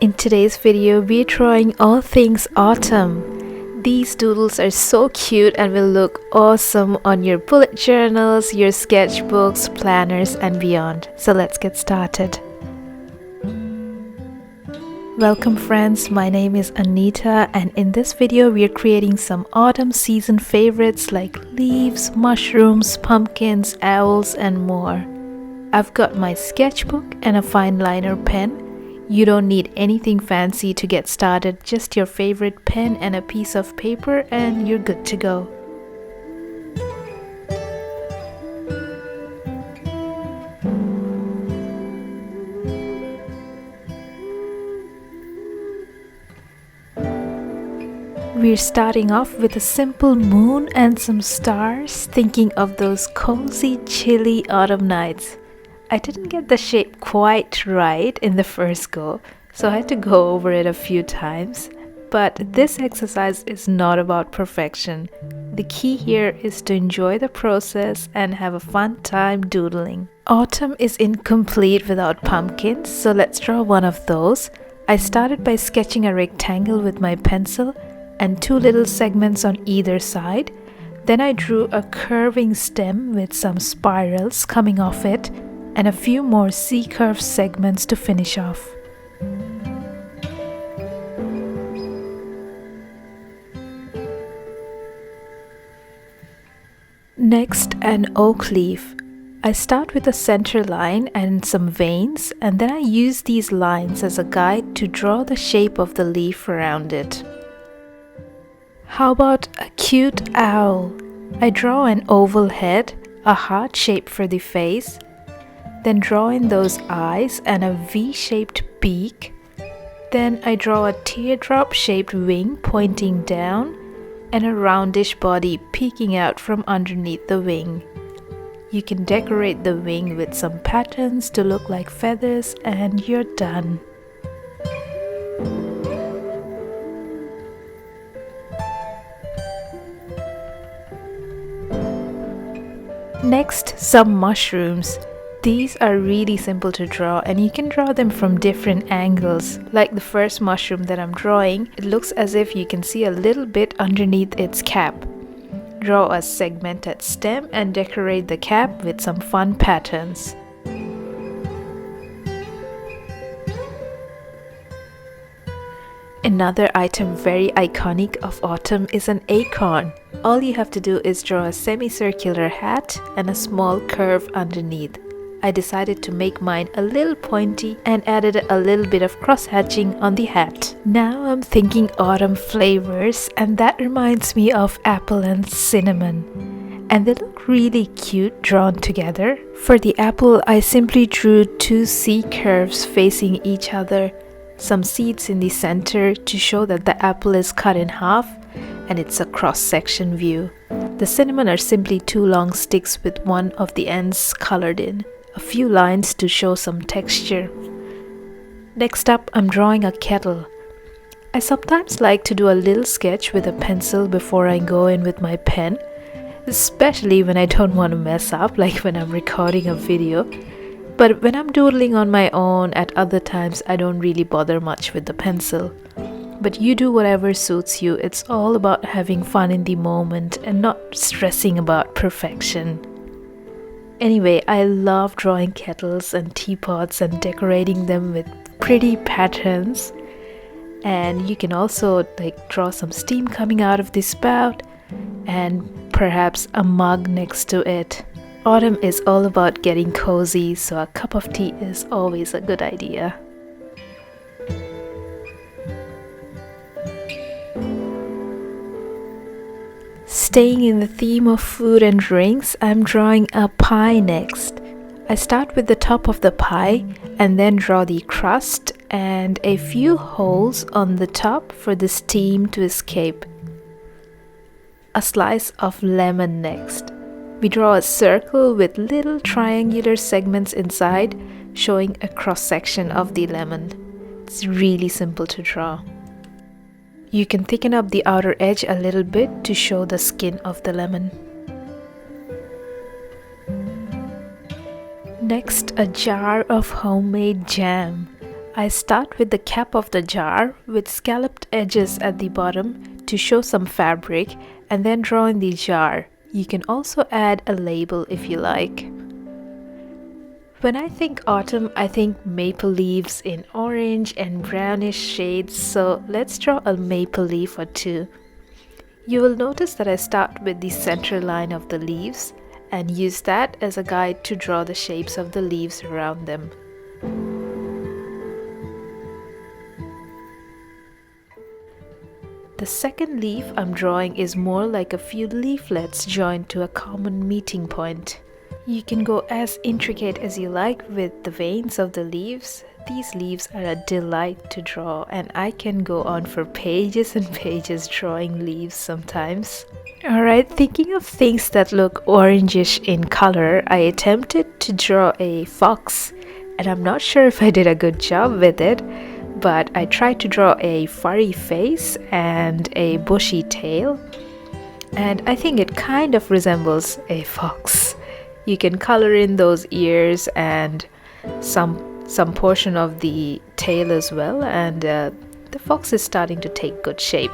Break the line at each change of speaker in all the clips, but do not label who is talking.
In today's video, we're drawing all things autumn. These doodles are so cute and will look awesome on your bullet journals, your sketchbooks, planners, and beyond. So let's get started. Welcome friends, my name is Anita, and in this video we are creating some autumn season favorites like leaves, mushrooms, pumpkins, owls, and more. I've got my sketchbook and a fine liner pen. You don't need anything fancy to get started, just your favorite pen and a piece of paper and you're good to go. We're starting off with a simple moon and some stars, thinking of those cozy, chilly autumn nights. I didn't get the shape quite right in the first go, so I had to go over it a few times. But this exercise is not about perfection. The key here is to enjoy the process and have a fun time doodling. Autumn is incomplete without pumpkins, so let's draw one of those. I started by sketching a rectangle with my pencil and two little segments on either side. Then I drew a curving stem with some spirals coming off it and a few more C-curve segments to finish off. Next, an oak leaf. I start with a center line and some veins, and then I use these lines as a guide to draw the shape of the leaf around it. How about a cute owl? I draw an oval head, a heart shape for the face, then draw in those eyes and a V-shaped beak. Then I draw a teardrop-shaped wing pointing down and a roundish body peeking out from underneath the wing. You can decorate the wing with some patterns to look like feathers and you're done. Next, some mushrooms. These are really simple to draw and you can draw them from different angles. Like the first mushroom that I'm drawing, it looks as if you can see a little bit underneath its cap. Draw a segmented stem and decorate the cap with some fun patterns. Another item very iconic of autumn is an acorn. All you have to do is draw a semicircular hat and a small curve underneath. I decided to make mine a little pointy and added a little bit of cross-hatching on the hat. Now I'm thinking autumn flavors, and that reminds me of apple and cinnamon. And they look really cute drawn together. For the apple, I simply drew two C curves facing each other, some seeds in the center to show that the apple is cut in half and it's a cross-section view. The cinnamon are simply two long sticks with one of the ends colored in. A few lines to show some texture. Next up, I'm drawing a kettle. I sometimes like to do a little sketch with a pencil before I go in with my pen, especially when I don't want to mess up, like when I'm recording a video. But when I'm doodling on my own at other times, I don't really bother much with the pencil. But you do whatever suits you. It's all about having fun in the moment and not stressing about perfection. Anyway, I love drawing kettles and teapots and decorating them with pretty patterns. And you can also draw some steam coming out of the spout and perhaps a mug next to it. Autumn is all about getting cozy, so a cup of tea is always a good idea. Staying in the theme of food and drinks, I'm drawing a pie next. I start with the top of the pie and then draw the crust and a few holes on the top for the steam to escape. A slice of lemon next. We draw a circle with little triangular segments inside, showing a cross-section of the lemon. It's really simple to draw. You can thicken up the outer edge a little bit to show the skin of the lemon. Next, a jar of homemade jam. I start with the cap of the jar with scalloped edges at the bottom to show some fabric and then draw in the jar. You can also add a label if you like. When I think autumn, I think maple leaves in orange and brownish shades, so let's draw a maple leaf or two. You will notice that I start with the center line of the leaves and use that as a guide to draw the shapes of the leaves around them. The second leaf I'm drawing is more like a few leaflets joined to a common meeting point. You can go as intricate as you like with the veins of the leaves. These leaves are a delight to draw, and I can go on for pages and pages drawing leaves sometimes. Alright, thinking of things that look orangish in color, I attempted to draw a fox, and I'm not sure if I did a good job with it, but I tried to draw a furry face and a bushy tail, and I think it kind of resembles a fox. You can color in those ears and some portion of the tail as well, and the fox is starting to take good shape.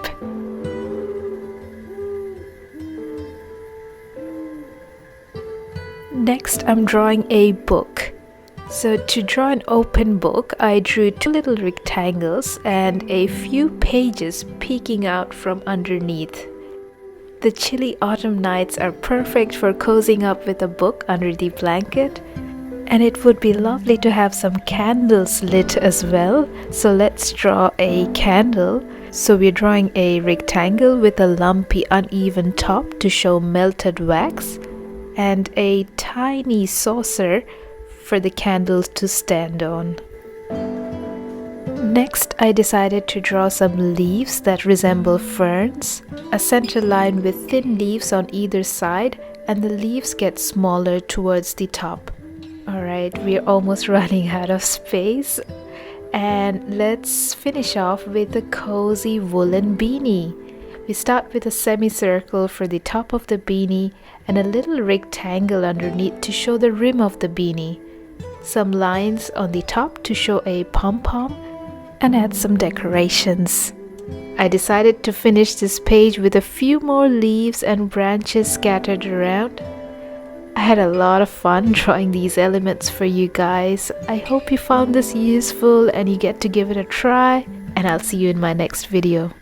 Next, I'm drawing a book. So to draw an open book, I drew two little rectangles and a few pages peeking out from underneath. The chilly autumn nights are perfect for cozying up with a book under the blanket, and it would be lovely to have some candles lit as well. So let's draw a candle. So we're drawing a rectangle with a lumpy uneven top to show melted wax, and a tiny saucer for the candles to stand on. Next, I decided to draw some leaves that resemble ferns, a center line with thin leaves on either side, and the leaves get smaller towards the top. Alright, we're almost running out of space, and let's finish off with a cozy woolen beanie. We start with a semicircle for the top of the beanie and a little rectangle underneath to show the rim of the beanie. Some lines on the top to show a pom-pom, and add some decorations. I decided to finish this page with a few more leaves and branches scattered around. I had a lot of fun drawing these elements for you guys. I hope you found this useful and you get to give it a try, and I'll see you in my next video.